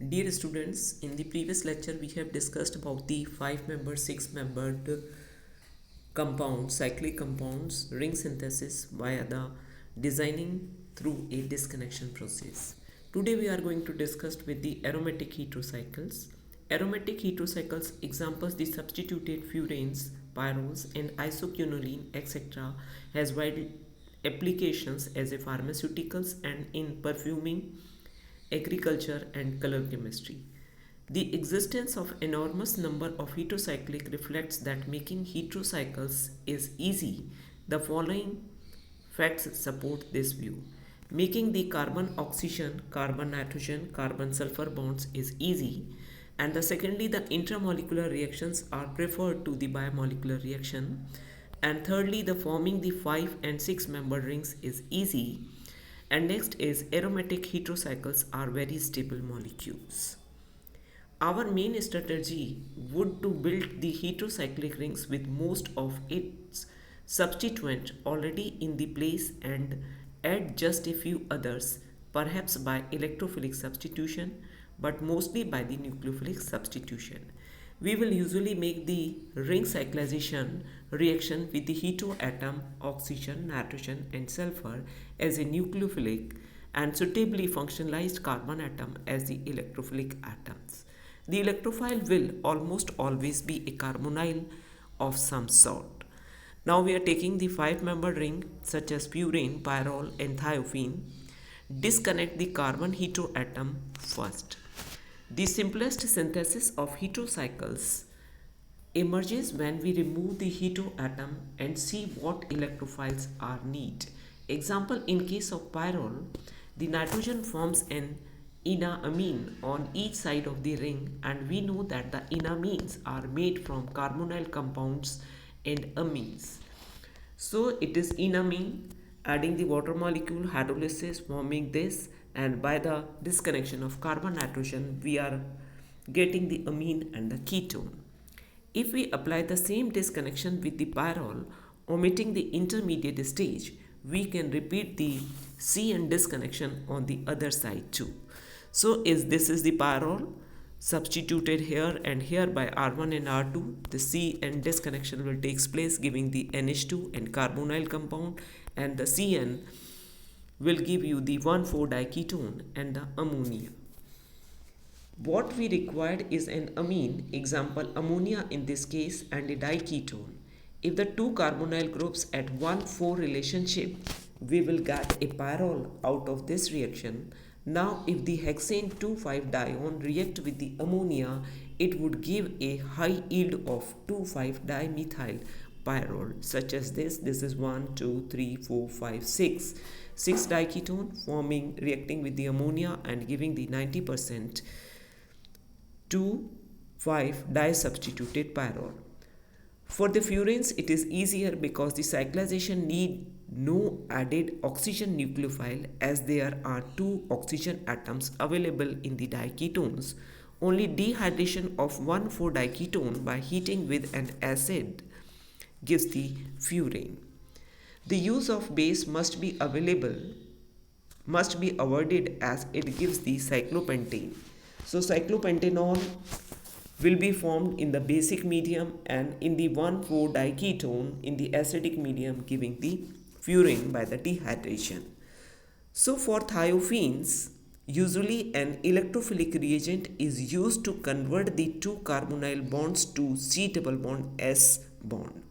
Dear students, in the previous lecture we have discussed about the 5-membered, 6-membered compounds, cyclic compounds, ring synthesis via the designing through a disconnection process. Today we are going to discuss with the aromatic heterocycles. Aromatic heterocycles examples the substituted furans, pyrols and isoquinoline etc. has wide applications as a pharmaceuticals and in perfuming, agriculture and color chemistry. The existence of enormous number of heterocyclic reflects that making heterocycles is easy. The following facts support this view. Making the carbon-oxygen, carbon-nitrogen, carbon-sulfur bonds is easy. And secondly, the intramolecular reactions are preferred to the biomolecular reaction. And thirdly, the forming the 5 and 6 membered rings is easy. And next is aromatic heterocycles are very stable molecules. Our main strategy would to build the heterocyclic rings with most of its substituent already in the place and add just a few others, perhaps by electrophilic substitution, but mostly by the nucleophilic substitution. We will usually make the ring cyclization reaction with the heteroatom oxygen, nitrogen and sulfur as a nucleophilic and suitably functionalized carbon atom as the electrophilic atoms. The electrophile will almost always be a carbonyl of some sort. Now we are taking the 5-membered ring such as purane, pyrrole and thiophene. Disconnect the carbon heteroatom first. The simplest synthesis of heterocycles emerges when we remove the heteroatom and see what electrophiles are needed. Example, in case of pyrrole, the nitrogen forms an enamine on each side of the ring, and we know that the enamines are made from carbonyl compounds and amines. So it is enamine, adding the water molecule, hydrolysis, forming this, and by the disconnection of carbon nitrogen we are getting the amine and the ketone. If we apply the same disconnection with the pyrrole, omitting the intermediate stage, we can repeat the CN disconnection on the other side too. So this is the pyrrole substituted here and here by R1 and R2. The CN disconnection will take place giving the NH2 and carbonyl compound, and the CN will give you the 1,4-diketone and the ammonia. What we required is an amine, example ammonia in this case, and a diketone. If the two carbonyl groups at 1,4 relationship, we will get a pyrrole out of this reaction. Now if the hexane 2,5-dione react with the ammonia, it would give a high yield of 2,5-dimethyl pyrrole such as this. This is 1, 2, 3, 4, 5, 6. 6-diketone forming reacting with the ammonia and giving the 90% 2,5-disubstituted pyrrole. For the furans it is easier because the cyclization need no added oxygen nucleophile as there are 2 oxygen atoms available in the diketones. Only dehydration of 1,4-diketone by heating with an acid gives the furan. The use of base must be avoided as it gives the cyclopentane. So cyclopentanol will be formed in the basic medium and in the 1,4-diketone in the acidic medium giving the furan by the dehydration. So for thiophenes, usually an electrophilic reagent is used to convert the 2 carbonyl bonds to C-double bond S bond.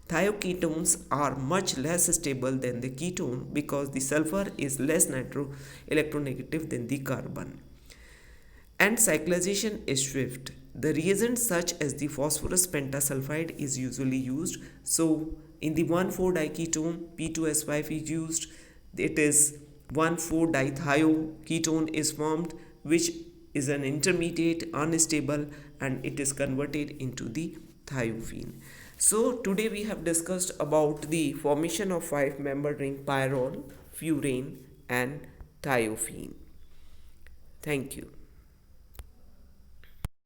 Thioketones are much less stable than the ketone because the sulfur is less electronegative than the carbon. And cyclization is swift. The reagent such as the phosphorus pentasulfide is usually used. So in the 1,4-diketone, P2S5 is used. It is 1,4-dithioketone is formed, which is an intermediate, unstable, and it is converted into the thiophene. So today we have discussed about the formation of 5-membered ring pyrrole, furan and thiophene. Thank you.